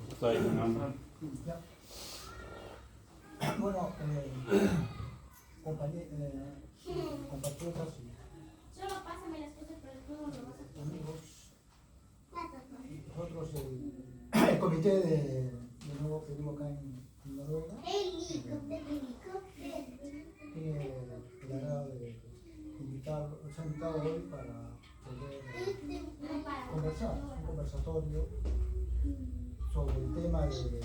Está ahí, ¿no? Ya. Bueno, compatriotas y Solo pásame las cosas, pero después no lo vas a poner. amigos, nosotros el comité de Nuevo Perú acá en Noruega tiene el agrado de nos ha invitado hoy para poder conversar, un conversatorio sobre el tema de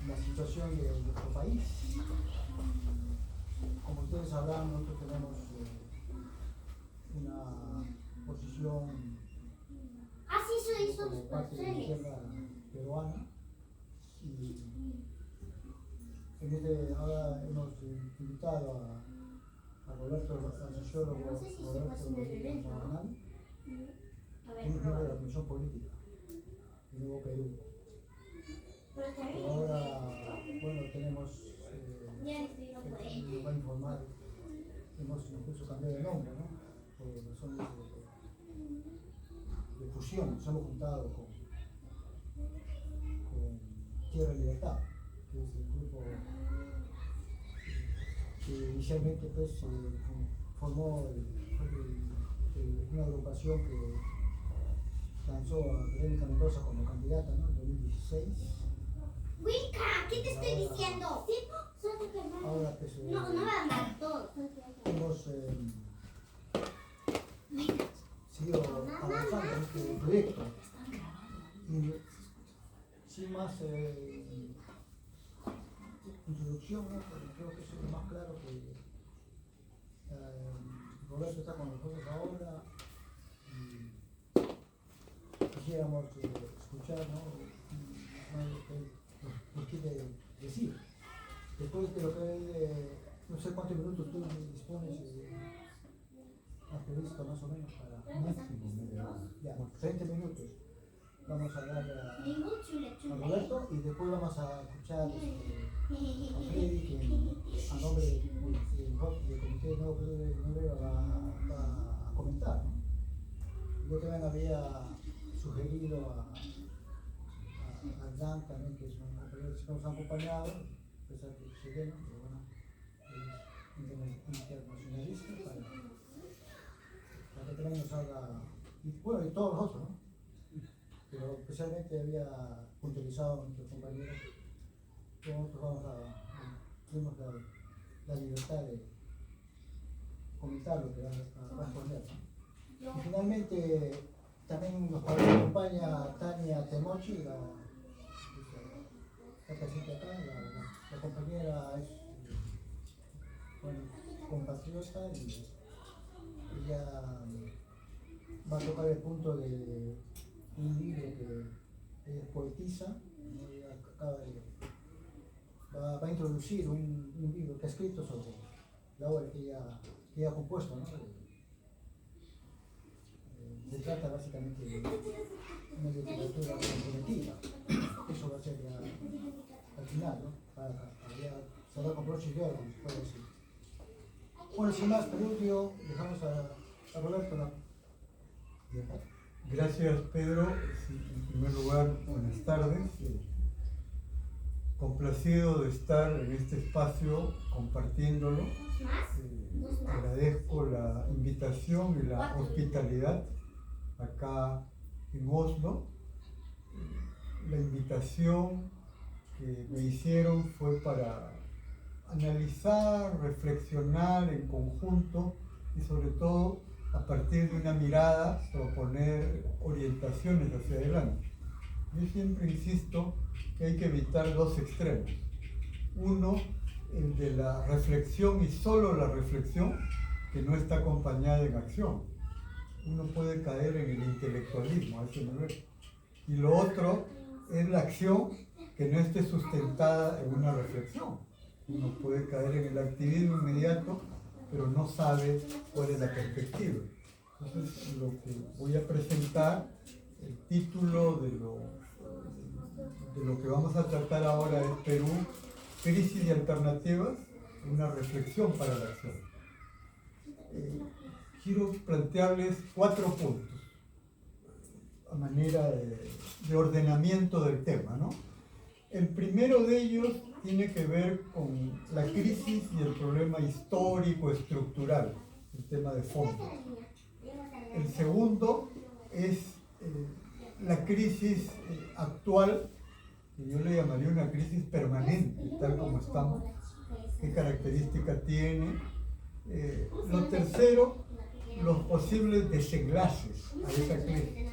la situación de nuestro país. Como ustedes sabrán, nosotros tenemos una posición como parte de la izquierda peruana y ahora hemos invitado a Roberto, al sociólogo Roberto Nacional, que es miembro de la Comisión Política de Nuevo Perú. Pero ahora, bueno, tenemos, nos va a informar, hemos incluso cambiado de nombre, ¿no? Por razones de fusión, nos hemos juntado con Tierra y Libertad, que es el grupo que inicialmente pues, formó una agrupación que lanzó a Verónica Mendoza como candidata, ¿no? En 2016. Wilka, ¿qué te estoy diciendo? Ahora pues, No me mandas todo. hemos seguido avanzando en este proyecto y sin más introducción, ¿no? Creo que eso es lo más claro que Roberto está con nosotros ahora y quisiéramos escuchar, ¿no? Lo que quiere decir. Después de lo que no sé cuántos minutos tú dispones, has previsto más o menos para Máximo media hora. ya, 30 minutos. Vamos a dar a Roberto y después vamos a escuchar a Freddy, que a nombre del Comité de Nuevo Perú de Noruega va a comentar, ¿no? Yo también había sugerido a Dan también, que es un compañero que nos ha acompañado, a pesar que es chileno, pero bueno, es internacionalista, para que también nos haga, y bueno, y todos los otros, ¿no? Pero especialmente había puntualizado a nuestros compañeros que nosotros tenemos la libertad de comentar lo que va a responder, ¿no? Y finalmente también nos acompaña Tania Temochi, la presente acá, la compañera es bueno, compatriota y ella va a tocar el punto de un libro que ella es poetisa, ¿no? Ella va a introducir un libro que ha escrito sobre la obra que ella ha compuesto, ¿no? Se trata básicamente de una literatura comprometida. Eso va a ser ya al final, ¿no? Para ya cerrar con broche de oro, como se puede decir. Bueno, sin más preludio, dejamos a Roberto, ¿no? Gracias, Pedro. En primer lugar, buenas tardes. Complacido de estar en este espacio compartiéndolo. Agradezco la invitación y la hospitalidad acá en Oslo. La invitación que me hicieron fue para analizar, reflexionar en conjunto y sobre todo a partir de una mirada proponer orientaciones hacia adelante. Yo siempre insisto que hay que evitar dos extremos. Uno, el de la reflexión y solo la reflexión que no está acompañada en acción. Uno puede caer en el intelectualismo a ese nivel. Y lo otro es la acción que no esté sustentada en una reflexión. Uno puede caer en el activismo inmediato, pero no sabe cuál es la perspectiva. Entonces, lo que voy a presentar, el título de lo que vamos a tratar ahora es Perú, crisis y alternativas, una reflexión para la acción. Quiero plantearles 4 puntos. a manera de ordenamiento del tema, ¿no? El primero de ellos tiene que ver con la crisis y el problema histórico estructural, el tema de fondo. El segundo es la crisis actual, que yo le llamaría una crisis permanente, tal como estamos, qué características tiene. Lo tercero, los posibles desenlaces a esa crisis.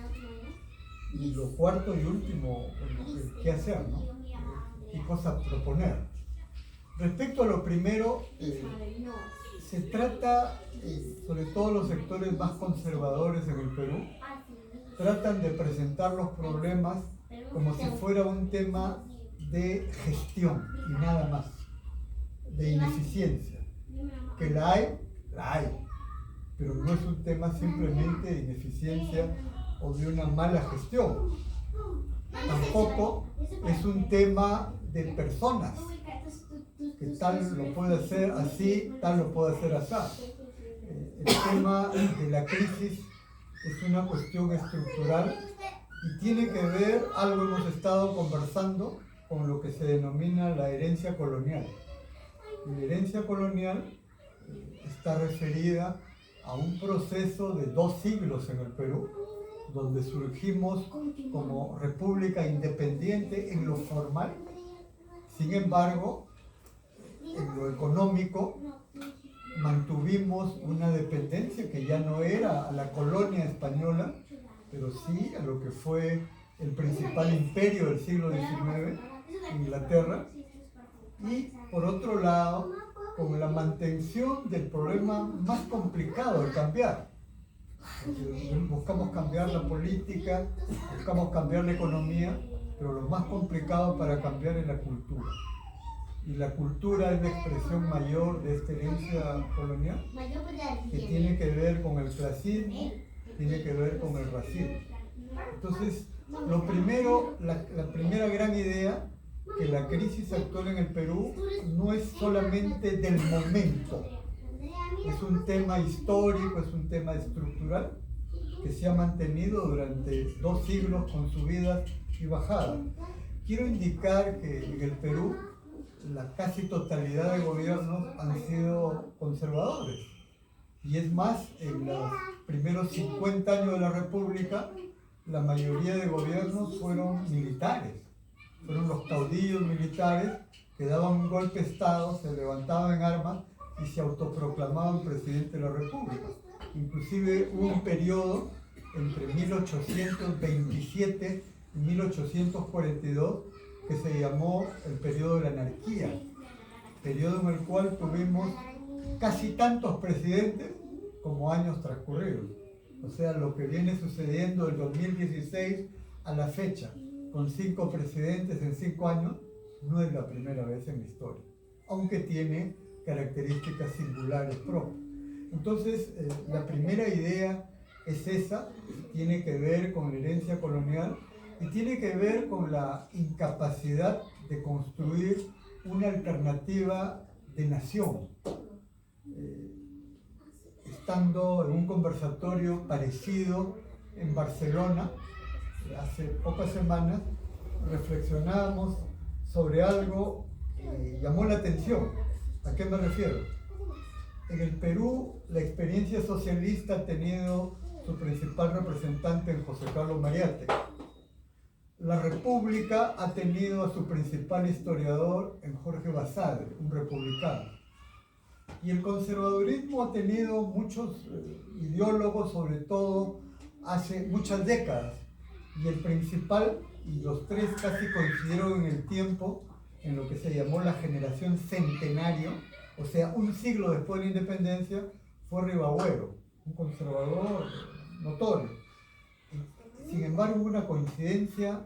Y lo cuarto y último, qué hacer, ¿no? Qué cosas proponer. Respecto a lo primero, se trata, sobre todo los sectores más conservadores en el Perú, tratan de presentar los problemas como si fuera un tema de gestión y nada más, de ineficiencia. Que la hay, pero no es un tema simplemente de ineficiencia o de una mala gestión. Tampoco es un tema de personas, que tal lo puede hacer así, tal lo puede hacer así. El tema de la crisis es una cuestión estructural y tiene que ver, algo hemos estado conversando, con lo que se denomina la herencia colonial. La herencia colonial está referida a un proceso de 2 siglos en el Perú, donde surgimos como república independiente en lo formal. Sin embargo, en lo económico, mantuvimos una dependencia que ya no era a la colonia española, pero sí a lo que fue el principal imperio del siglo XIX, Inglaterra. Y por otro lado, con la mantención del problema más complicado de cambiar. Buscamos cambiar la política, buscamos cambiar la economía, pero lo más complicado para cambiar es la cultura. Y la cultura es la expresión mayor de esta herencia colonial, que tiene que ver con el clasismo, tiene que ver con el racismo. Entonces, lo primero, la primera gran idea, que la crisis actual en el Perú no es solamente del momento, es un tema histórico, es un tema estructural que se ha mantenido durante 2 siglos con subidas y bajadas. Quiero indicar que en el Perú la casi totalidad de gobiernos han sido conservadores. Y es más, en los primeros 50 años de la República, la mayoría de gobiernos fueron militares. Fueron los caudillos militares que daban un golpe de Estado, se levantaban en armas y se autoproclamaban presidente de la República. Inclusive hubo un periodo entre 1827 y 1842 que se llamó el periodo de la anarquía, periodo en el cual tuvimos casi tantos presidentes como años transcurridos. O sea, lo que viene sucediendo del 2016 a la fecha, con 5 presidentes en 5 años, no es la primera vez en la historia, aunque tiene características singulares propias. Entonces, la primera idea es esa, tiene que ver con la herencia colonial y tiene que ver con la incapacidad de construir una alternativa de nación. Estando en un conversatorio parecido en Barcelona, hace pocas semanas, reflexionábamos sobre algo que llamó la atención. ¿A qué me refiero? En el Perú, la experiencia socialista ha tenido su principal representante en José Carlos Mariátegui. La República ha tenido a su principal historiador en Jorge Basadre, un republicano. Y el conservadurismo ha tenido muchos ideólogos, sobre todo hace muchas décadas. Y el principal, y los 3 casi coincidieron en el tiempo, en lo que se llamó la generación centenario, o sea, un siglo después de la independencia, fue Ribagüero, un conservador notorio. Sin embargo, hubo una coincidencia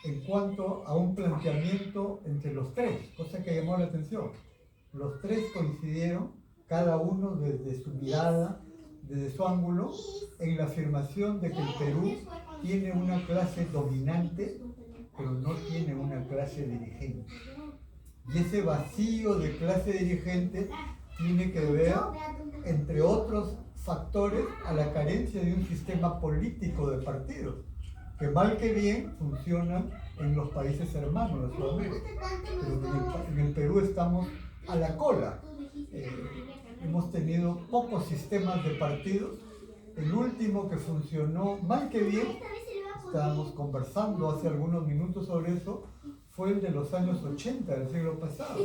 en cuanto a un planteamiento entre los 3, cosa que llamó la atención. Los 3 coincidieron, cada uno desde su mirada, desde su ángulo, en la afirmación de que el Perú tiene una clase dominante, pero no tiene una clase dirigente. Y ese vacío de clase dirigente tiene que ver, entre otros factores, a la carencia de un sistema político de partidos. que mal que bien funcionan en los países hermanos de Sudamérica. Pero en el Perú estamos a la cola. Hemos tenido pocos sistemas de partidos. El último que funcionó mal que bien, estábamos conversando hace algunos minutos sobre eso, fue el de los años 80 del siglo pasado,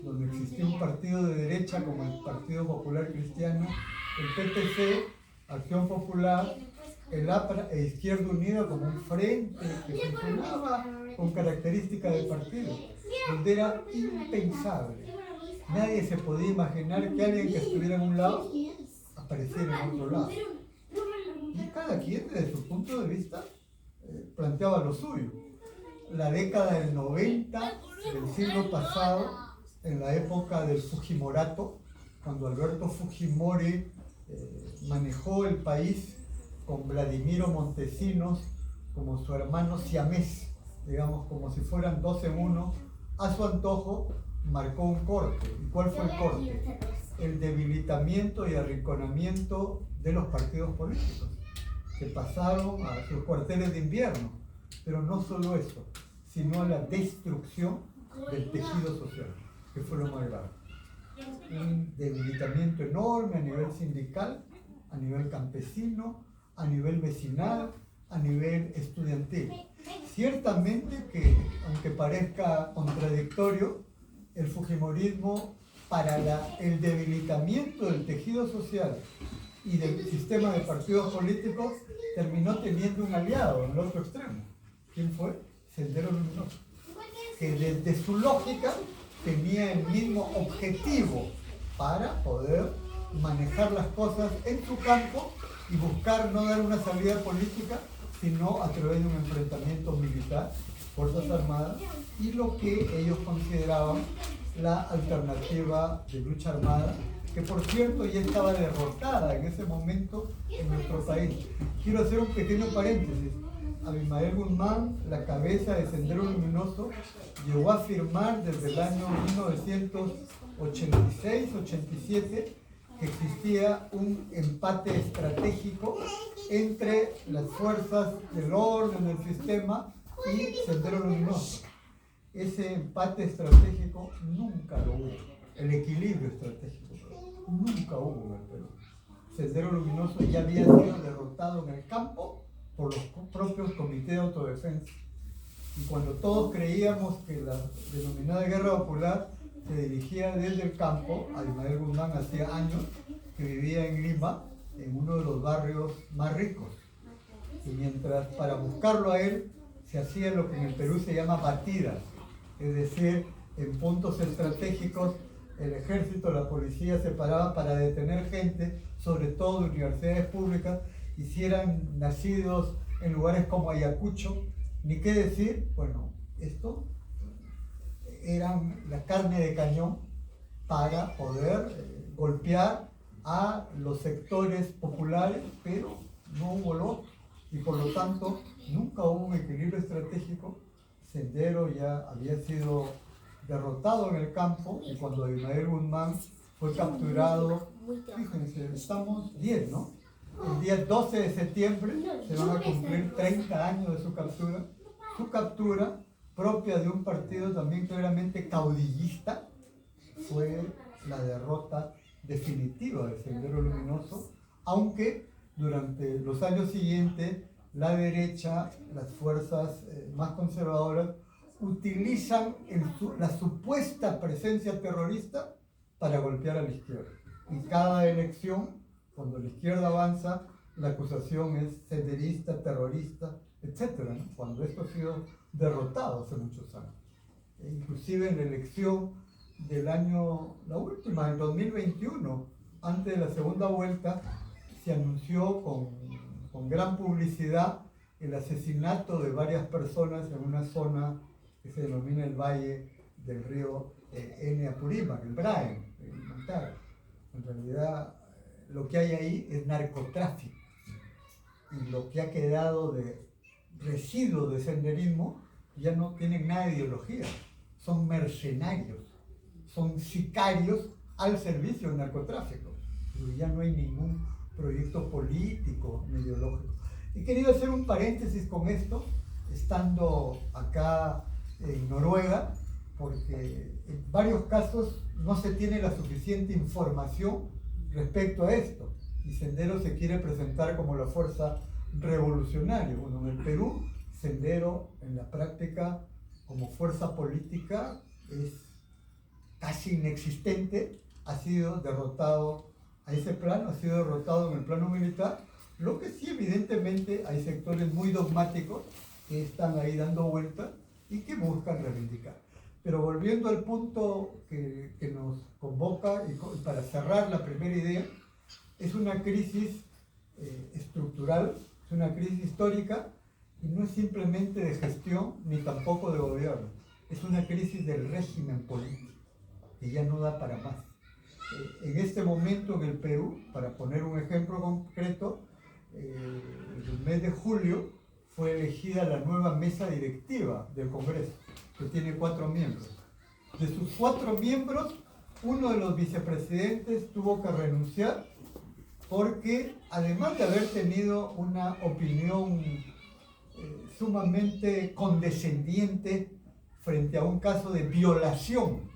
donde existía un partido de derecha como el Partido Popular Cristiano, el PPC, Acción Popular, el APRA e Izquierda Unida como un frente que funcionaba con características de partido, donde era impensable. Nadie se podía imaginar que alguien que estuviera en un lado apareciera en otro lado. Y cada quien desde su punto de vista planteaba lo suyo. La década del 90 del siglo pasado, en la época del Fujimorato, cuando Alberto Fujimori manejó el país con Vladimiro Montesinos como su hermano siamés, digamos, como si fueran dos en uno, a su antojo marcó un corte. ¿Y cuál fue el corte? El debilitamiento y arrinconamiento de los partidos políticos, que pasaron a sus cuarteles de invierno. Pero no solo eso, sino la destrucción del tejido social, que fue lo más grave. Un debilitamiento enorme a nivel sindical, a nivel campesino, a nivel vecinal, a nivel estudiantil. Ciertamente que, aunque parezca contradictorio, el fujimorismo para el debilitamiento del tejido social y del sistema de partidos políticos terminó teniendo un aliado en el otro extremo. ¿Quién fue? Sendero Luminoso, que desde su lógica tenía el mismo objetivo para poder manejar las cosas en su campo y buscar no dar una salida política, sino a través de un enfrentamiento militar, Fuerzas Armadas, y lo que ellos consideraban la alternativa de lucha armada, que por cierto ya estaba derrotada en ese momento en nuestro país. Quiero hacer un pequeño paréntesis. Abimael Guzmán, la cabeza de Sendero Luminoso, llegó a afirmar desde el año 1986-87 que existía un empate estratégico entre las fuerzas del orden del sistema y Sendero Luminoso. Ese empate estratégico nunca lo hubo. El equilibrio estratégico nunca hubo en el Perú. Sendero Luminoso ya había sido derrotado en el campo por los propios comités de autodefensa. Y cuando todos creíamos que la denominada guerra popular se dirigía desde el campo, Abimael Guzmán hacía años que vivía en Lima, en uno de los barrios más ricos. Y mientras para buscarlo a él se hacía lo que en el Perú se llama batidas, es decir, en puntos estratégicos el ejército, la policía se paraba para detener gente, sobre todo de universidades públicas, y si eran nacidos en lugares como Ayacucho, ni qué decir, bueno, esto eran la carne de cañón para poder golpear a los sectores populares, pero no hubo lo otro, y por lo tanto nunca hubo un equilibrio estratégico. Sendero ya había sido derrotado en el campo, y cuando Abimael Guzmán fue capturado, fíjense, estamos 10, ¿no? El día 12 de septiembre se van a cumplir 30 años de su captura. Su captura, propia de un partido también claramente caudillista, fue la derrota definitiva del Sendero Luminoso, aunque durante los años siguientes la derecha, las fuerzas más conservadoras, utilizan la supuesta presencia terrorista para golpear a la izquierda. En cada elección, cuando la izquierda avanza, la acusación es senderista, terrorista, etc., ¿no? Cuando esto ha sido derrotado hace muchos años. Inclusive en la elección del año, la última, en 2021, antes de la segunda vuelta, se anunció con gran publicidad el asesinato de varias personas en una zona que se denomina el Valle del Río N. Apurímac, el Braen, el Montar. En realidad, lo que hay ahí es narcotráfico, y lo que ha quedado de residuos de senderismo ya no tienen nada de ideología, son mercenarios, son sicarios al servicio del narcotráfico, pero ya no hay ningún proyecto político ni ideológico. He querido hacer un paréntesis con esto, estando acá en Noruega, porque en varios casos no se tiene la suficiente información respecto a esto, y Sendero se quiere presentar como la fuerza revolucionaria. Bueno, en el Perú, Sendero en la práctica como fuerza política es casi inexistente, ha sido derrotado a ese plano, ha sido derrotado en el plano militar, lo que sí evidentemente hay sectores muy dogmáticos que están ahí dando vueltas y que buscan reivindicar. Pero volviendo al punto que nos convoca y para cerrar la primera idea, es una crisis estructural, es una crisis histórica y no es simplemente de gestión ni tampoco de gobierno, es una crisis del régimen político que ya no da para más. En este momento en el Perú, para poner un ejemplo concreto, el mes de julio fue elegida la nueva mesa directiva del Congreso, que tiene 4 miembros. De sus 4 miembros, uno de los vicepresidentes tuvo que renunciar porque, además de haber tenido una opinión sumamente condescendiente frente a un caso de violación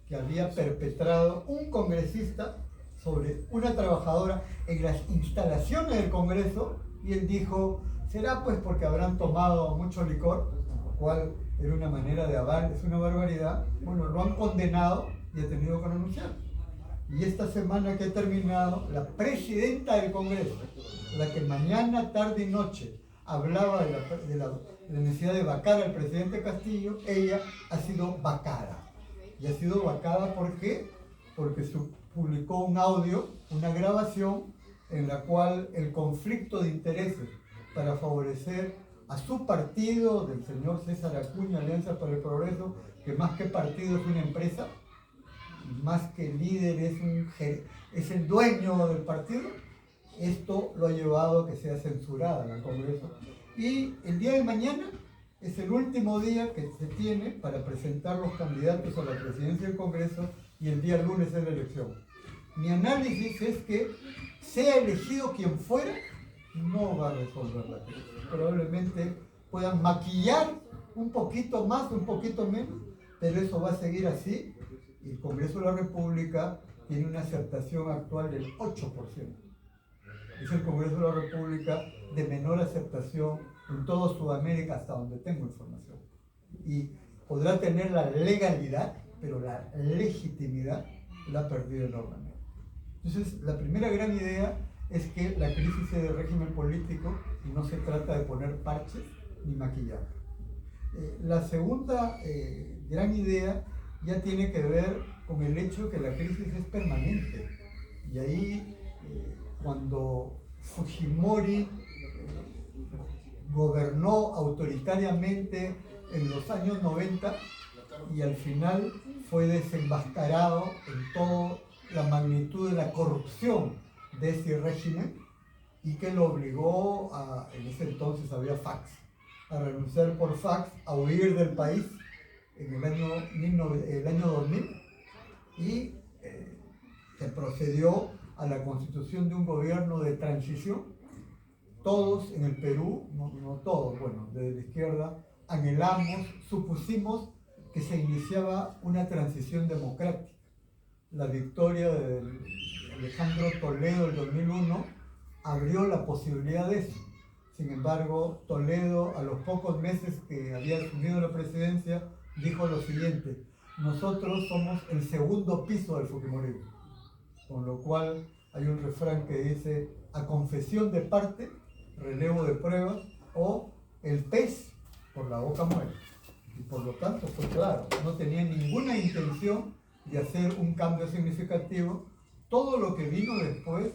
que había perpetrado un congresista sobre una trabajadora en las instalaciones del Congreso, y él dijo, será pues porque habrán tomado mucho licor, lo cual era una manera de aval, es una barbaridad. Bueno, lo han condenado y ha tenido que renunciar. Y esta semana que ha terminado, la presidenta del Congreso, la que mañana, tarde y noche hablaba de la necesidad de vacar al presidente Castillo, ella ha sido vacada. Y ha sido vacada porque publicó un audio, una grabación, en la cual el conflicto de intereses para favorecer a su partido, del señor César Acuña, Alianza para el Progreso, que más que partido es una empresa, más que líder es el dueño del partido, esto lo ha llevado a que sea censurada en el Congreso. Y el día de mañana es el último día que se tiene para presentar los candidatos a la presidencia del Congreso y el día lunes es la elección. Mi análisis es que sea elegido quien fuera, no va a resolver la crisis. Probablemente puedan maquillar un poquito más, un poquito menos, pero eso va a seguir así. Y el Congreso de la República tiene una aceptación actual del 8%. Es el Congreso de la República de menor aceptación en toda Sudamérica, hasta donde tengo información. Y podrá tener la legalidad, pero la legitimidad la ha perdido enormemente. Entonces, la primera gran idea es que la crisis es de régimen político y no se trata de poner parches ni maquillaje. La segunda gran idea ya tiene que ver con el hecho de que la crisis es permanente. Y ahí, cuando Fujimori gobernó autoritariamente en los años 90 y al final fue desenmascarado en toda la magnitud de la corrupción de ese régimen, y que lo obligó a, en ese entonces había fax, a renunciar por fax, a huir del país en el año 2000, y se procedió a la constitución de un gobierno de transición. Todos en el Perú, no todos, bueno, desde la izquierda, anhelamos, supusimos que se iniciaba una transición democrática. La victoria de Alejandro Toledo del 2001 abrió la posibilidad de eso. Sin embargo, Toledo, a los pocos meses que había asumido la presidencia, dijo lo siguiente: nosotros somos el segundo piso del Fujimorismo. Con lo cual hay un refrán que dice: a confesión de parte, relevo de pruebas, o el pez por la boca muere. Y por lo tanto fue claro, no tenía ninguna intención de hacer un cambio significativo. Todo lo que vino después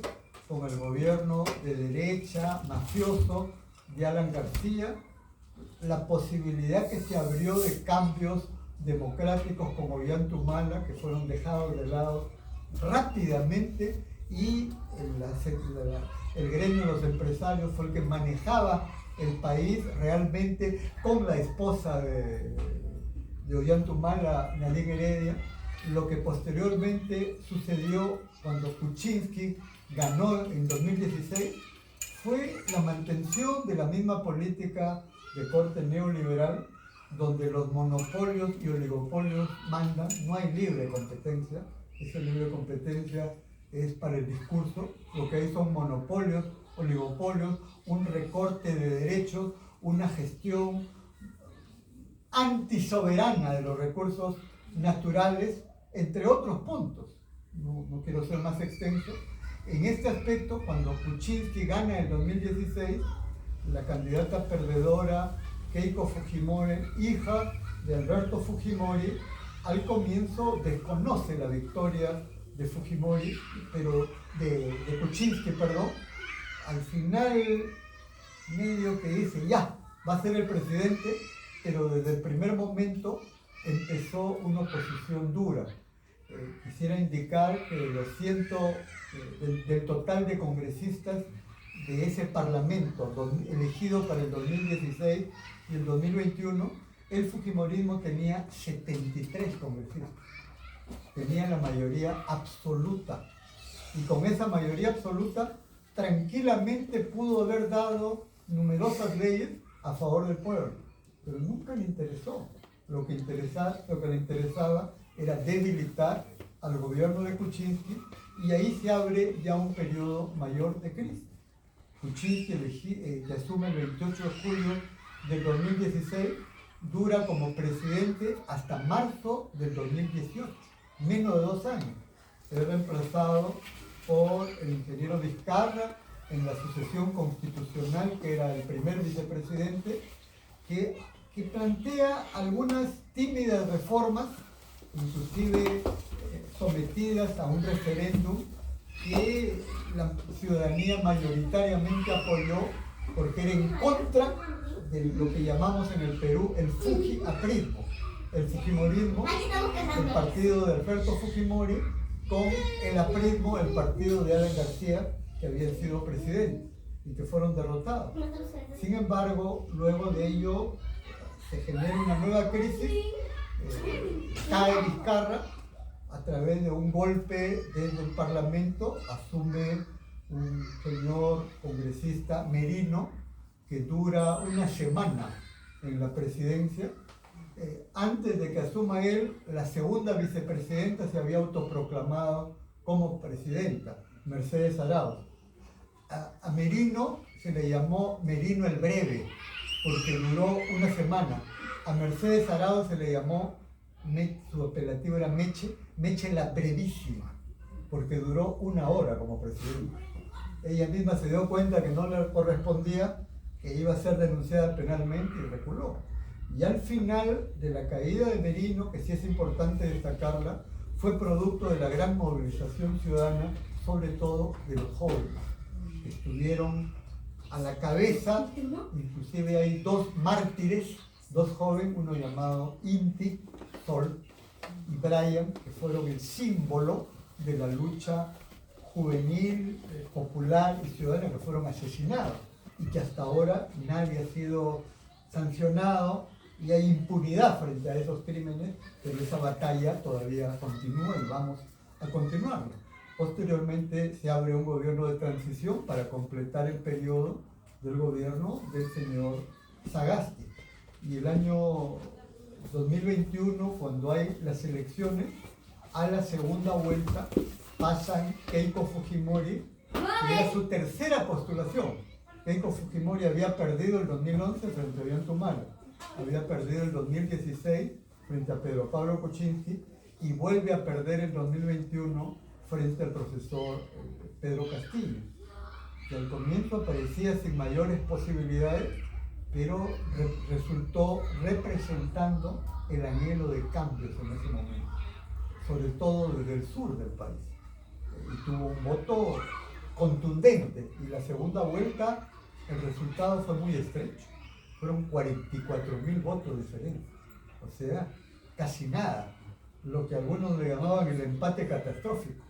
con el gobierno de derecha, mafioso, de Alan García, la posibilidad que se abrió de cambios democráticos como Ollantumala, que fueron dejados de lado rápidamente, y el gremio de los empresarios fue el que manejaba el país realmente con la esposa de Ollantumala, Nadine Heredia. Lo que posteriormente sucedió cuando Kuczynski ganó en 2016 fue la mantención de la misma política de corte neoliberal, donde los monopolios y oligopolios mandan, no hay libre competencia, esa libre competencia es para el discurso, lo que hay son monopolios, oligopolios, un recorte de derechos, una gestión antisoberana de los recursos naturales, entre otros puntos. No quiero ser más extenso. En este aspecto, cuando Kuczynski gana en 2016, la candidata perdedora Keiko Fujimori, hija de Alberto Fujimori, al comienzo desconoce la victoria de Fujimori, pero de Kuczynski, perdón. Al final, medio que dice, ya, va a ser el presidente, pero desde el primer momento empezó una oposición dura. Quisiera indicar que del total de congresistas de ese parlamento elegido para el 2016 y el 2021, el fujimorismo tenía 73 congresistas. Tenía la mayoría absoluta. Y con esa mayoría absoluta, tranquilamente pudo haber dado numerosas leyes a favor del pueblo. Pero nunca le interesó. Lo que le interesaba era debilitar al gobierno de Kuczynski, y ahí se abre ya un periodo mayor de crisis. Kuczynski, que asume el 28 de julio del 2016, dura como presidente hasta marzo del 2018, menos de 2 años. Es reemplazado por el ingeniero Vizcarra en la sucesión constitucional, que era el primer vicepresidente, que plantea algunas tímidas reformas, inclusive sometidas a un referéndum que la ciudadanía mayoritariamente apoyó, porque era en contra de lo que llamamos en el Perú el fujiaprismo, el fujimorismo, el partido de Alberto Fujimori, con el aprismo, el partido de Alan García, que había sido presidente y que fueron derrotados. Sin embargo, luego de ello se genera una nueva crisis, cae Vizcarra a través de un golpe desde el Parlamento, asume un señor congresista Merino, que dura una semana en la presidencia. Antes de que asuma él, la segunda vicepresidenta se había autoproclamado como presidenta, Mercedes Arauz. A Merino se le llamó Merino el Breve, porque duró una semana. A Mercedes Arauz se le llamó, su apelativo era Meche la Brevísima, porque duró 1 hora como presidenta. Ella misma se dio cuenta que no le correspondía, que iba a ser denunciada penalmente, y reculó. Y al final de la caída de Merino, que sí es importante destacarla, fue producto de la gran movilización ciudadana, sobre todo de los jóvenes, que estuvieron a la cabeza. Inclusive hay 2 mártires, 2 jóvenes, uno llamado Inti, Sol, y Brian, que fueron el símbolo de la lucha juvenil, popular y ciudadana, que fueron asesinados, y que hasta ahora nadie ha sido sancionado, y hay impunidad frente a esos crímenes, pero esa batalla todavía continúa y vamos a continuarla. Posteriormente se abre un gobierno de transición para completar el periodo del gobierno del señor Sagasti. Y el año 2021, cuando hay las elecciones, a la segunda vuelta pasan Keiko Fujimori, que era su tercera postulación. Keiko Fujimori había perdido el 2011 frente a Ollanta, había perdido el 2016 frente a Pedro Pablo Kuczynski, y vuelve a perder el 2021 frente al profesor Pedro Castillo, que al comienzo parecía sin mayores posibilidades, pero resultó representando el anhelo de cambios en ese momento, sobre todo desde el sur del país. Y tuvo un voto contundente, y la segunda vuelta el resultado fue muy estrecho. Fueron 44.000 votos diferentes, o sea, casi nada, lo que algunos le llamaban el empate catastrófico,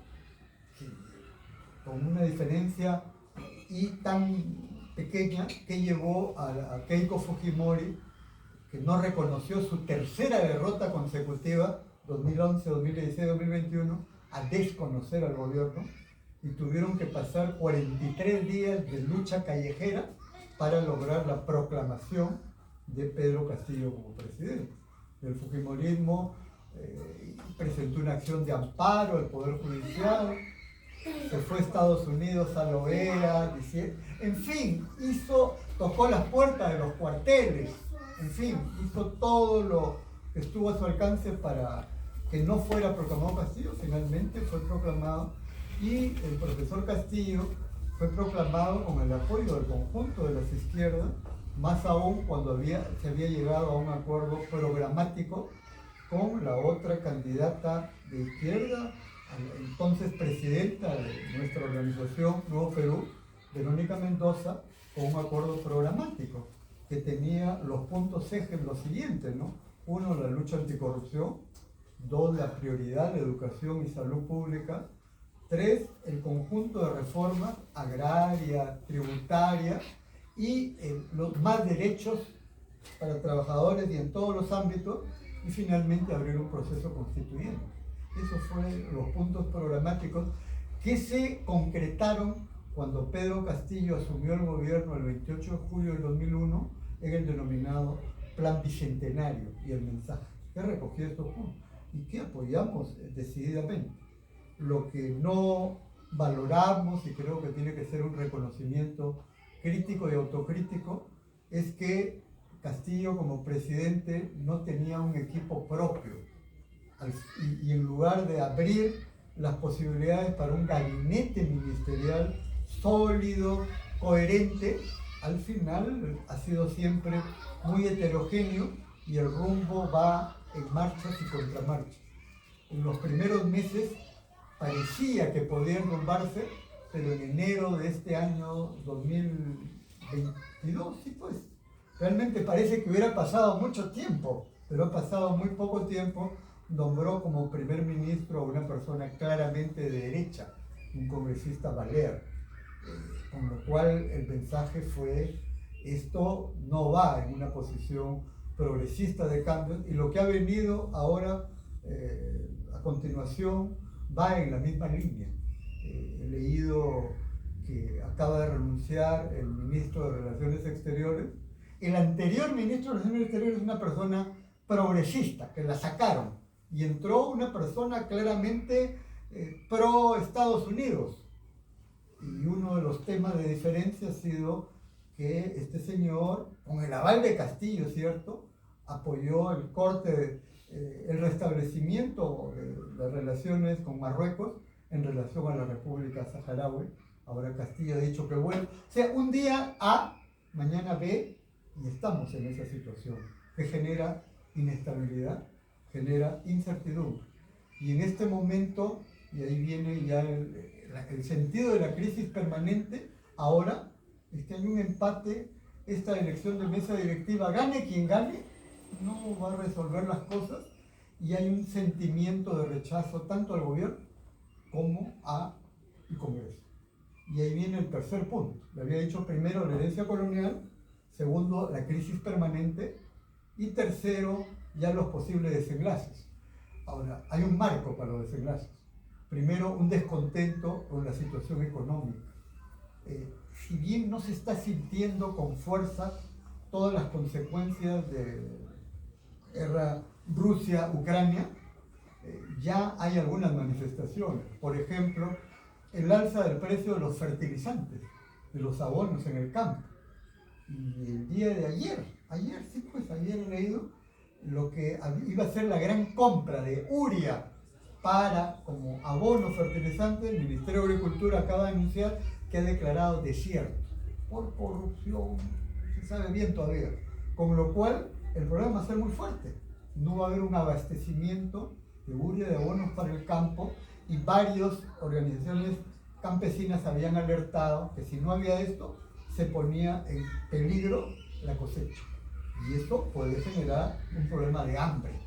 con una diferencia y tan pequeña que llevó a Keiko Fujimori, que no reconoció su tercera derrota consecutiva, 2011, 2016, 2021, a desconocer al gobierno, y tuvieron que pasar 43 días de lucha callejera para lograr la proclamación de Pedro Castillo como presidente. El fujimorismo presentó una acción de amparo al Poder Judicial, se fue a Estados Unidos a la OEA, en fin, tocó las puertas de los cuarteles, en fin, hizo todo lo que estuvo a su alcance para que no fuera proclamado Castillo. Finalmente fue proclamado y el profesor Castillo fue proclamado con el apoyo del conjunto de las izquierdas, más aún cuando se había llegado a un acuerdo programático con la otra candidata de izquierda, entonces presidenta de nuestra organización Nuevo Perú, Verónica Mendoza, con un acuerdo programático que tenía los puntos ejes los siguientes, ¿no? 1, la lucha anticorrupción; 2, la prioridad, la educación y salud pública; 3, el conjunto de reformas agraria, tributaria y los más derechos para trabajadores y en todos los ámbitos, y finalmente abrir un proceso constituyente. Esos fueron los puntos programáticos que se concretaron cuando Pedro Castillo asumió el gobierno el 28 de julio del 2001 en el denominado Plan Bicentenario, y el mensaje que recogía estos puntos y que apoyamos decididamente. Lo que no valoramos, y creo que tiene que ser un reconocimiento crítico y autocrítico, es que Castillo como presidente no tenía un equipo propio, y en lugar de abrir las posibilidades para un gabinete ministerial sólido, coherente, al final ha sido siempre muy heterogéneo y el rumbo va en marchas y contramarchas. En los primeros meses parecía que podía enrumbarse, pero en enero de este año 2022, sí, pues, realmente parece que hubiera pasado mucho tiempo, pero ha pasado muy poco tiempo. Nombró como primer ministro a una persona claramente de derecha, un congresista Balear, con lo cual el mensaje fue: esto no va en una posición progresista de cambio, y lo que ha venido ahora a continuación va en la misma línea. He leído que acaba de renunciar el ministro de Relaciones Exteriores. El anterior ministro de Relaciones Exteriores es una persona progresista, que la sacaron, y entró una persona claramente pro Estados Unidos. Y uno de los temas de diferencia ha sido que este señor, con el aval de Castillo, ¿cierto?, apoyó el corte, el restablecimiento de las relaciones con Marruecos en relación a la República Saharaui. Ahora Castillo ha dicho que bueno, o sea, un día A, mañana B, y estamos en esa situación que genera inestabilidad, genera incertidumbre. Y en este momento, y ahí viene ya el sentido de la crisis permanente, ahora es que hay un empate. Esta elección de mesa directiva, gane quien gane, no va a resolver las cosas, y hay un sentimiento de rechazo tanto al gobierno como al Congreso. Y ahí viene el tercer punto. Le había dicho primero la herencia colonial, segundo la crisis permanente, y tercero ya los posibles desenlaces. Ahora, hay un marco para los desenlaces. Primero, un descontento con la situación económica. Si bien no se está sintiendo con fuerza todas las consecuencias de guerra Rusia-Ucrania, ya hay algunas manifestaciones. Por ejemplo, el alza del precio de los fertilizantes, de los abonos en el campo. Y el día de ayer he leído lo que iba a ser la gran compra de urea para como abono fertilizante. El Ministerio de Agricultura acaba de anunciar que ha declarado desierto por corrupción, se sabe bien todavía, con lo cual el problema va a ser muy fuerte. No va a haber un abastecimiento de urea, de abonos para el campo, y varias organizaciones campesinas habían alertado que si no había esto, se ponía en peligro la cosecha, y eso puede generar un problema de hambre.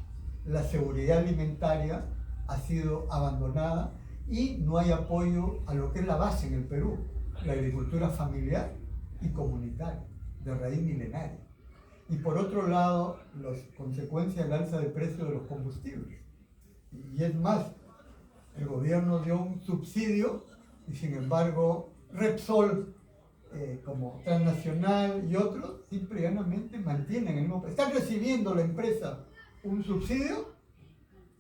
La seguridad alimentaria ha sido abandonada y no hay apoyo a lo que es la base en el Perú, la agricultura familiar y comunitaria, de raíz milenaria. Y por otro lado, las consecuencias del alza de precio de los combustibles. Y es más, el gobierno dio un subsidio y sin embargo Repsol, como Transnacional y otros, simple y llanamente mantienen el mismo. Están recibiendo la empresa un subsidio,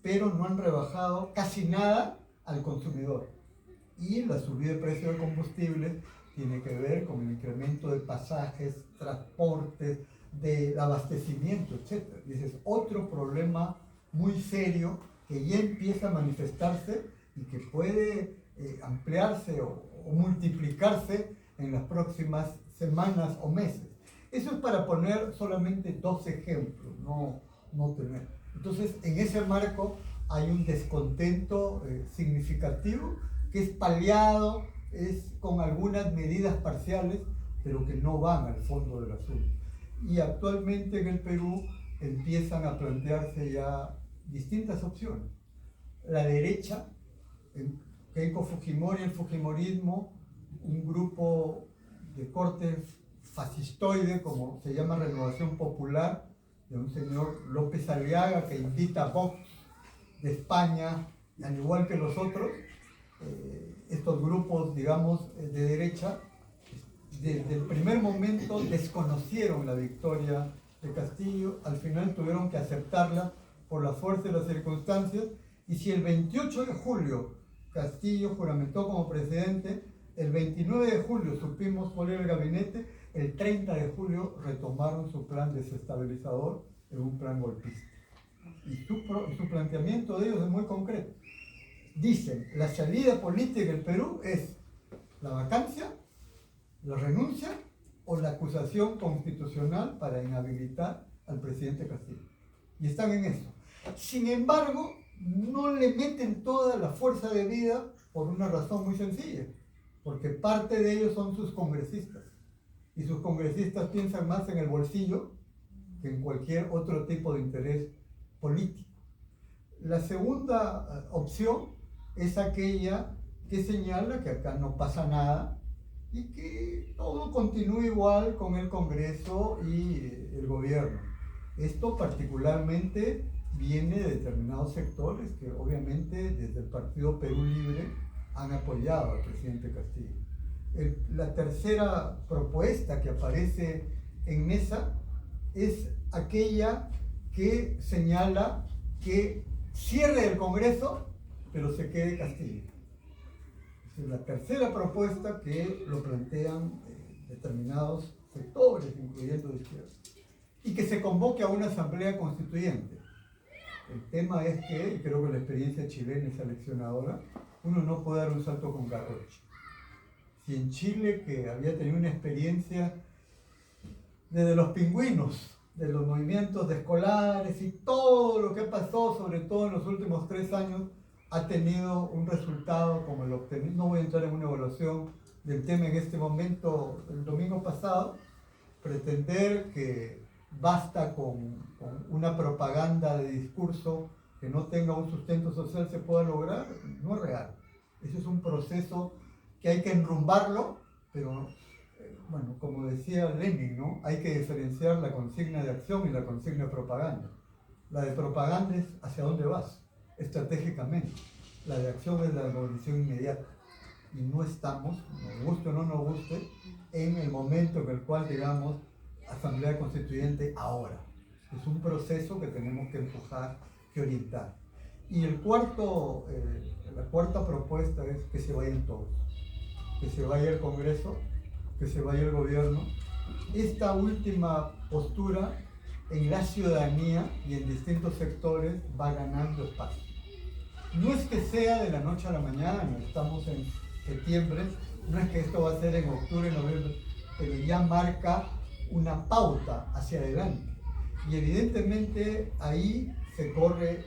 pero no han rebajado casi nada al consumidor. Y la subida de precio del combustible tiene que ver con el incremento de pasajes, transportes, del abastecimiento, etc. Y ese es otro problema muy serio que ya empieza a manifestarse y que puede ampliarse o multiplicarse en las próximas semanas o meses. Eso es para poner solamente 2 ejemplos, no tener. Entonces, en ese marco hay un descontento significativo que es paliado, es con algunas medidas parciales, pero que no van al fondo del asunto. Y actualmente en el Perú empiezan a plantearse ya distintas opciones. La derecha, Keiko Fujimori, el fujimorismo, un grupo de corte fascistoide, como se llama Renovación Popular, de un señor López Aliaga que invita a Vox de España, al igual que los otros, estos grupos, digamos, de derecha, desde el primer momento desconocieron la victoria de Castillo, al final tuvieron que aceptarla por la fuerza de las circunstancias, y si el 28 de julio Castillo juramentó como presidente, el 29 de julio supimos cuál era el gabinete, el 30 de julio retomaron su plan desestabilizador en un plan golpista. Y su planteamiento de ellos es muy concreto. Dicen, la salida política del Perú es la vacancia, la renuncia o la acusación constitucional para inhabilitar al presidente Castillo. Y están en eso. Sin embargo, no le meten toda la fuerza de vida por una razón muy sencilla, porque parte de ellos son sus congresistas. Y sus congresistas piensan más en el bolsillo que en cualquier otro tipo de interés político. La segunda opción es aquella que señala que acá no pasa nada y que todo continúa igual con el Congreso y el gobierno. Esto particularmente viene de determinados sectores que obviamente desde el Partido Perú Libre han apoyado al presidente Castillo. La tercera propuesta que aparece en mesa es aquella que señala que cierre el Congreso, pero se quede Castillo. Es la tercera propuesta que lo plantean determinados sectores, incluyendo de izquierda, y que se convoque a una asamblea constituyente. El tema es que, y creo que la experiencia chilena es aleccionadora, uno no puede dar un salto con garroche. Si en Chile, que había tenido una experiencia desde los pingüinos, de los movimientos de escolares y todo lo que pasó, sobre todo en los últimos 3 años, ha tenido un resultado como el obtenido. No voy a entrar en una evaluación del tema en este momento, el domingo pasado. Pretender que basta con una propaganda de discurso que no tenga un sustento social se pueda lograr, no es real. Ese es un proceso que hay que enrumbarlo, pero bueno, como decía Lenin, ¿no? Hay que diferenciar la consigna de acción y la consigna de propaganda. La de propaganda es hacia dónde vas, estratégicamente. La de acción es la de movilización inmediata. Y no estamos, nos guste o no nos guste, en el momento en el cual digamos Asamblea Constituyente ahora. Es un proceso que tenemos que empujar, que orientar. Y la cuarta propuesta es que se vayan todos. Que se vaya el Congreso, que se vaya el gobierno. Esta última postura en la ciudadanía y en distintos sectores va ganando espacio. No es que sea de la noche a la mañana, estamos en septiembre, no es que esto va a ser en octubre, noviembre, pero ya marca una pauta hacia adelante. Y evidentemente ahí se corre,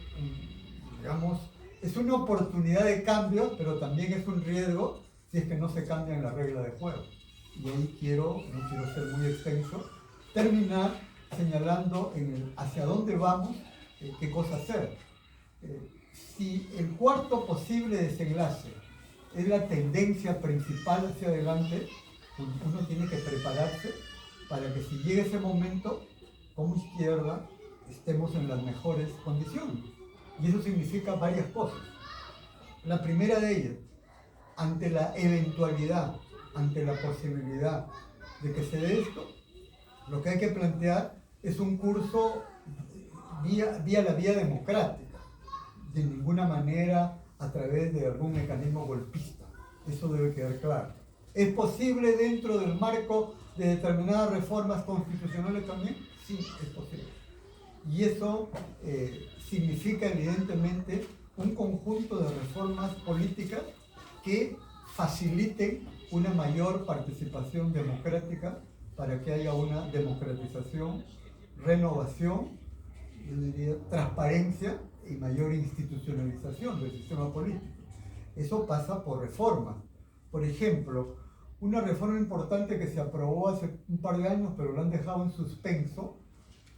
digamos, es una oportunidad de cambio, pero también es un riesgo si es que no se cambian las reglas de juego. Y ahí no quiero ser muy extenso, terminar señalando hacia dónde vamos, qué cosa hacer. Si el cuarto posible desenlace es la tendencia principal hacia adelante, pues uno tiene que prepararse para que si llega ese momento, como izquierda, estemos en las mejores condiciones. Y eso significa varias cosas. La primera de ellas, ante la eventualidad, ante la posibilidad de que se dé esto, lo que hay que plantear es un curso vía la vía democrática, de ninguna manera a través de algún mecanismo golpista. Eso debe quedar claro. ¿Es posible dentro del marco de determinadas reformas constitucionales también? Sí, es posible. Y eso significa evidentemente un conjunto de reformas políticas que faciliten una mayor participación democrática para que haya una democratización, renovación, yo diría, transparencia y mayor institucionalización del sistema político. Eso pasa por reformas. Por ejemplo, una reforma importante que se aprobó hace un par de años, pero lo han dejado en suspenso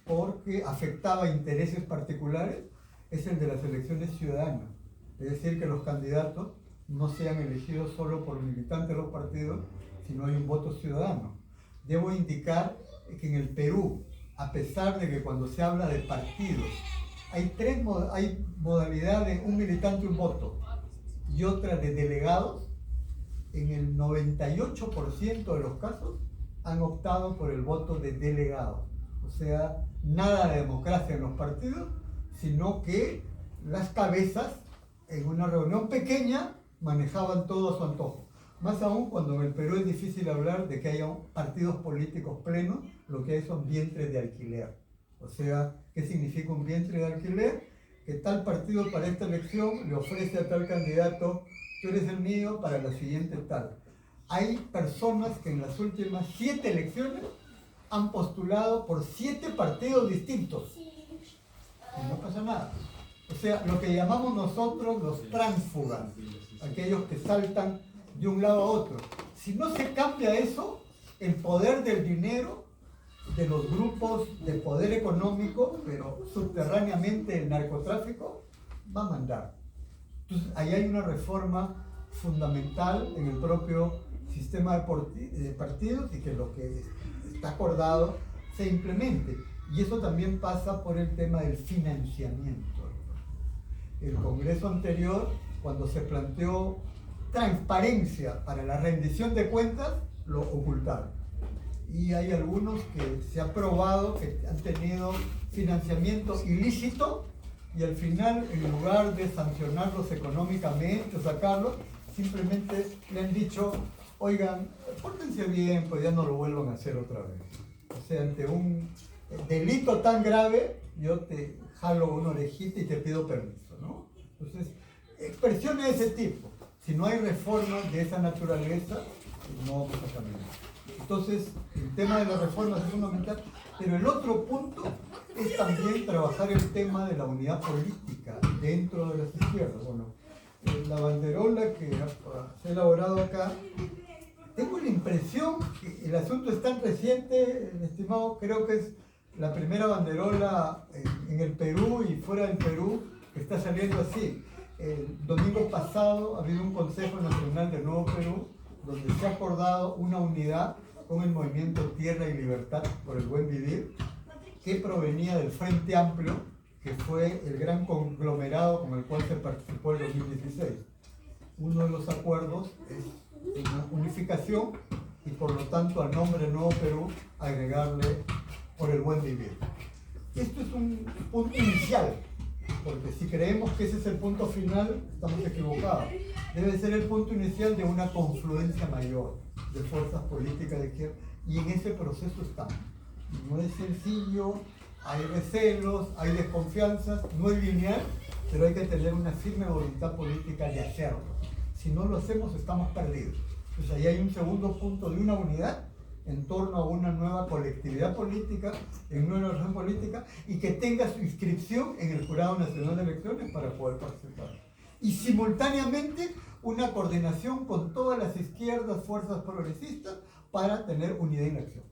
porque afectaba intereses particulares, es el de las elecciones ciudadanas. Es decir, que los candidatos no sean elegidos solo por militantes de los partidos, sino hay un voto ciudadano. Debo indicar que en el Perú, a pesar de que cuando se habla de partidos, hay modalidades, un militante, un voto, y otra de delegados, en el 98% de los casos han optado por el voto de delegados. O sea, nada de democracia en los partidos, sino que las cabezas en una reunión pequeña manejaban todo a su antojo. Más aún cuando en el Perú es difícil hablar de que haya partidos políticos plenos, lo que hay son vientres de alquiler. O sea, ¿qué significa un vientre de alquiler? Que tal partido para esta elección le ofrece a tal candidato, tú eres el mío para la siguiente tal. Hay personas que en las últimas 7 elecciones han postulado por 7 partidos distintos. Y no pasa nada. O sea, lo que llamamos nosotros los tránsfugas, aquellos que saltan de un lado a otro. Si no se cambia eso, el poder del dinero, de los grupos de poder económico, pero subterráneamente el narcotráfico, va a mandar. Entonces, ahí hay una reforma fundamental en el propio sistema de partidos y que lo que está acordado se implemente. Y eso también pasa por el tema del financiamiento. El Congreso anterior, cuando se planteó transparencia para la rendición de cuentas, lo ocultaron. Y hay algunos que se ha probado que han tenido financiamiento ilícito y al final, en lugar de sancionarlos económicamente o sacarlos, simplemente le han dicho, oigan, pórtense bien, pues ya no lo vuelvan a hacer otra vez. O sea, ante un delito tan grave, yo te jalo una orejita y te pido permiso, ¿no? Entonces, expresiones de ese tipo. Si no hay reformas de esa naturaleza, no vamos a caminar. Entonces, el tema de las reformas es fundamental, pero el otro punto es también trabajar el tema de la unidad política dentro de las izquierdas. Bueno, la banderola que se ha elaborado acá, tengo la impresión que el asunto es tan reciente, estimado, creo que es la primera banderola en el Perú y fuera del Perú que está saliendo así. El domingo pasado ha habido un Consejo Nacional de Nuevo Perú donde se ha acordado una unidad con el movimiento Tierra y Libertad por el Buen Vivir, que provenía del Frente Amplio, que fue el gran conglomerado con el cual se participó en 2016. Uno de los acuerdos es una unificación y por lo tanto al nombre Nuevo Perú agregarle por el Buen Vivir. Esto es un punto inicial, porque si creemos que ese es el punto final, estamos equivocados. Debe ser el punto inicial de una confluencia mayor de fuerzas políticas de izquierda, y en ese proceso estamos. No es sencillo, hay recelos, hay desconfianzas, no es lineal, pero hay que tener una firme voluntad política de hacerlo. Si no lo hacemos, estamos perdidos. Entonces ahí hay un segundo punto de una unidad en torno a una nueva colectividad política, en una nueva relación política, y que tenga su inscripción en el Jurado Nacional de Elecciones para poder participar. Y simultáneamente una coordinación con todas las izquierdas, fuerzas progresistas, para tener unidad en acción.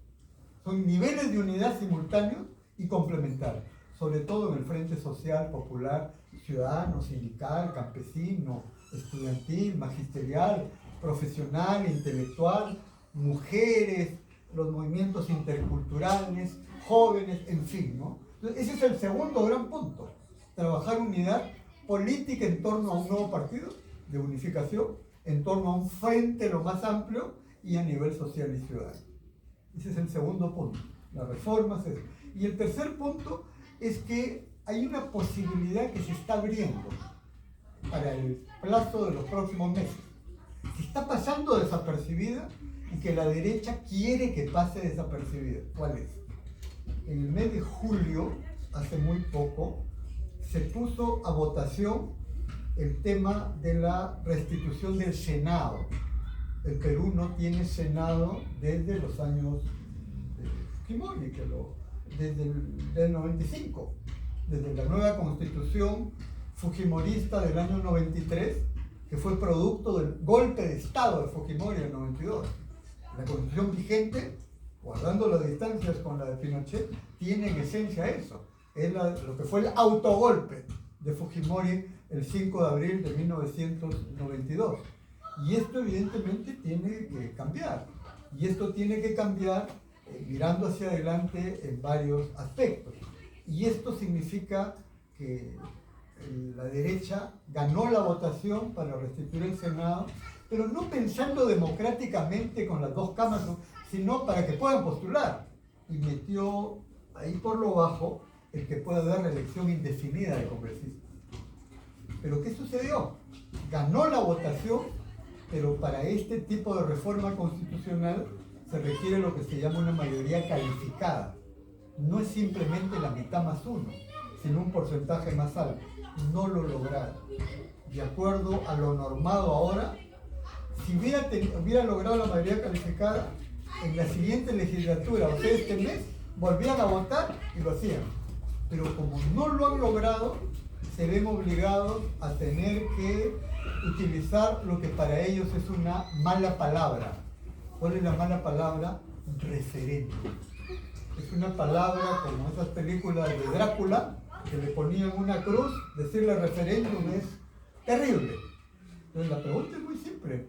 Son niveles de unidad simultáneos y complementarios, sobre todo en el frente social, popular, ciudadano, sindical, campesino, estudiantil, magisterial, profesional, intelectual, mujeres, los movimientos interculturales, jóvenes, en fin, ¿no? Entonces, ese es el segundo gran punto, trabajar unidad política en torno a un nuevo partido de unificación, en torno a un frente lo más amplio y a nivel social y ciudadano. Ese es el segundo punto, las reformas. Y el tercer punto es que hay una posibilidad que se está abriendo para el plazo de los próximos meses, que está pasando desapercibida y que la derecha quiere que pase desapercibida. ¿Cuál es? En el mes de julio, hace muy poco, se puso a votación el tema de la restitución del Senado. El Perú no tiene Senado desde los años de Fujimori, desde el 95, desde la nueva constitución fujimorista del año 93, que fue producto del golpe de Estado de Fujimori en el 92. La constitución vigente, guardando las distancias con la de Pinochet, tiene en esencia eso. Es lo que fue el autogolpe de Fujimori el 5 de abril de 1992. Y esto evidentemente tiene que cambiar. Y esto tiene que cambiar mirando hacia adelante en varios aspectos. Y esto significa que la derecha ganó la votación para restituir el Senado, pero no pensando democráticamente con las dos cámaras, sino para que puedan postular. Y metió ahí por lo bajo el que pueda dar reelección indefinida de congresistas. Pero ¿qué sucedió? Ganó la votación, pero para este tipo de reforma constitucional se requiere lo que se llama una mayoría calificada. No es simplemente la mitad más uno, sino un porcentaje más alto. No lo lograron. De acuerdo a lo normado ahora, si hubiera logrado la mayoría calificada, en la siguiente legislatura, o sea, este mes, volvían a votar y lo hacían. Pero como no lo han logrado, se ven obligados a tener que utilizar lo que para ellos es una mala palabra. ¿Cuál es la mala palabra? Referéndum. Es una palabra como esas películas de Drácula, que le ponían una cruz. Decirle referéndum es terrible. Entonces la pregunta es muy simple.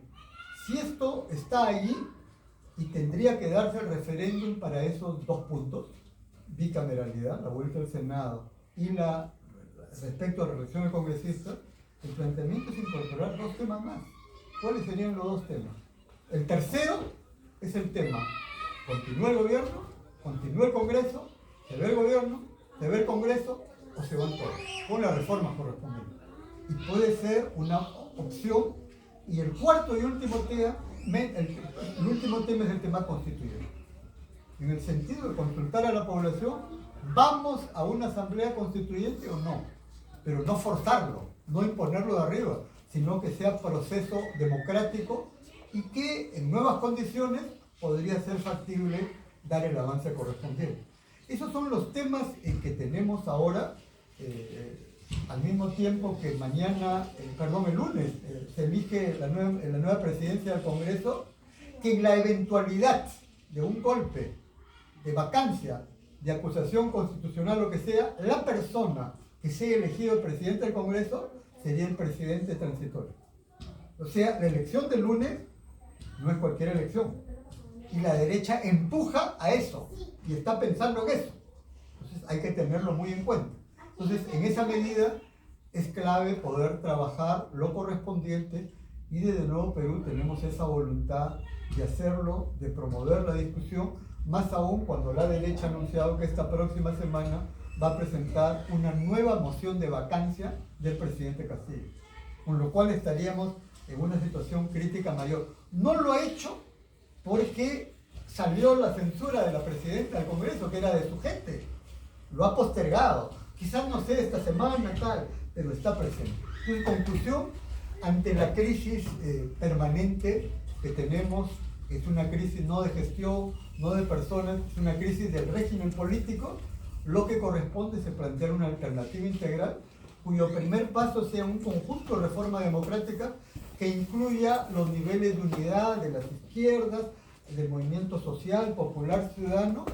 Si esto está allí y tendría que darse el referéndum para esos dos puntos, bicameralidad, la vuelta al Senado, y respecto a la reelección de congresistas, el planteamiento es incorporar dos temas más. ¿Cuáles serían los dos temas? El tercero es el tema: ¿continúa el gobierno? ¿Continúa el Congreso? ¿Se ve el gobierno? ¿Se ve el Congreso? ¿O se van todos? Con las reformas correspondientes. Y puede ser una opción. Y el cuarto y último tema, el último tema es el tema constituyente. En el sentido de consultar a la población, ¿vamos a una asamblea constituyente o no? Pero no forzarlo, no imponerlo de arriba, sino que sea proceso democrático y que en nuevas condiciones podría ser factible dar el avance correspondiente. Esos son los temas en que tenemos ahora, al mismo tiempo que el lunes, se elige la nueva presidencia del Congreso, que en la eventualidad de un golpe, de vacancia, de acusación constitucional, lo que sea, la persona que sea elegido el presidente del Congreso sería el presidente transitorio. O sea, la elección del lunes no es cualquier elección. Y la derecha empuja a eso y está pensando en eso. Entonces hay que tenerlo muy en cuenta. Entonces, en esa medida es clave poder trabajar lo correspondiente y desde Nuevo Perú tenemos esa voluntad de hacerlo, de promover la discusión, más aún cuando la derecha ha anunciado que esta próxima semana va a presentar una nueva moción de vacancia del presidente Castillo, con lo cual estaríamos en una situación crítica mayor. No lo ha hecho porque salió la censura de la presidenta del Congreso, que era de su gente. Lo ha postergado. Quizás no sé, esta semana, tal, pero está presente. En conclusión, ante la crisis permanente que tenemos, es una crisis no de gestión, no de personas, es una crisis del régimen político, lo que corresponde es plantear una alternativa integral cuyo primer paso sea un conjunto de reforma democrática que incluya los niveles de unidad de las izquierdas, del movimiento social, popular, ciudadano,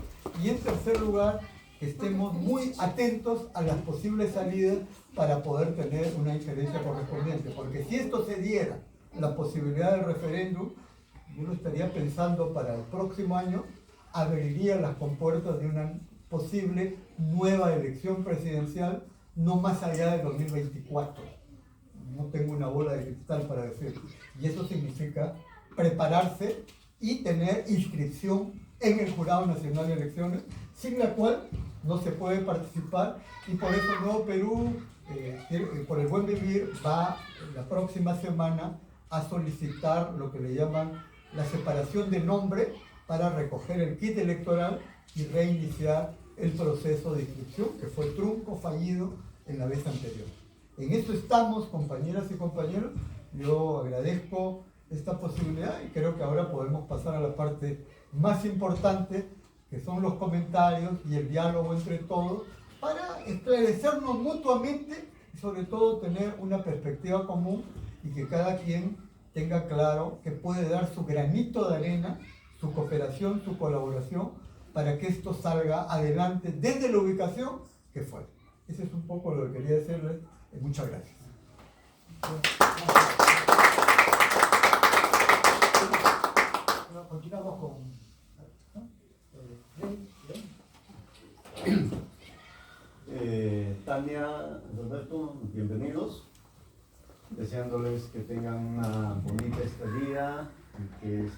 y en tercer lugar, que estemos muy atentos a las posibles salidas para poder tener una injerencia correspondiente. Porque si esto se diera, la posibilidad del referéndum, yo lo estaría pensando para el próximo año, abriría las compuertas de una posible nueva elección presidencial, no más allá de 2024. no tengo una bola de cristal para decir. Y eso significa prepararse y tener inscripción en el Jurado Nacional de Elecciones, sin la cual no se puede participar, y por eso Nuevo Perú, por el buen vivir, va la próxima semana a solicitar lo que le llaman la separación de nombre para recoger el kit electoral y reiniciar el proceso de inscripción que fue trunco, fallido en la vez anterior. En eso estamos, compañeras y compañeros. Yo agradezco esta posibilidad y creo que ahora podemos pasar a la parte más importante, que son los comentarios y el diálogo entre todos, para esclarecernos mutuamente y sobre todo tener una perspectiva común y que cada quien tenga claro que puede dar su granito de arena, su cooperación, su colaboración, para que esto salga adelante desde la ubicación que fue. Ese es un poco lo que quería decirles. Muchas gracias. Bueno, continuamos con... Tania, Roberto, bienvenidos. Deseándoles que tengan una bonita estadía y que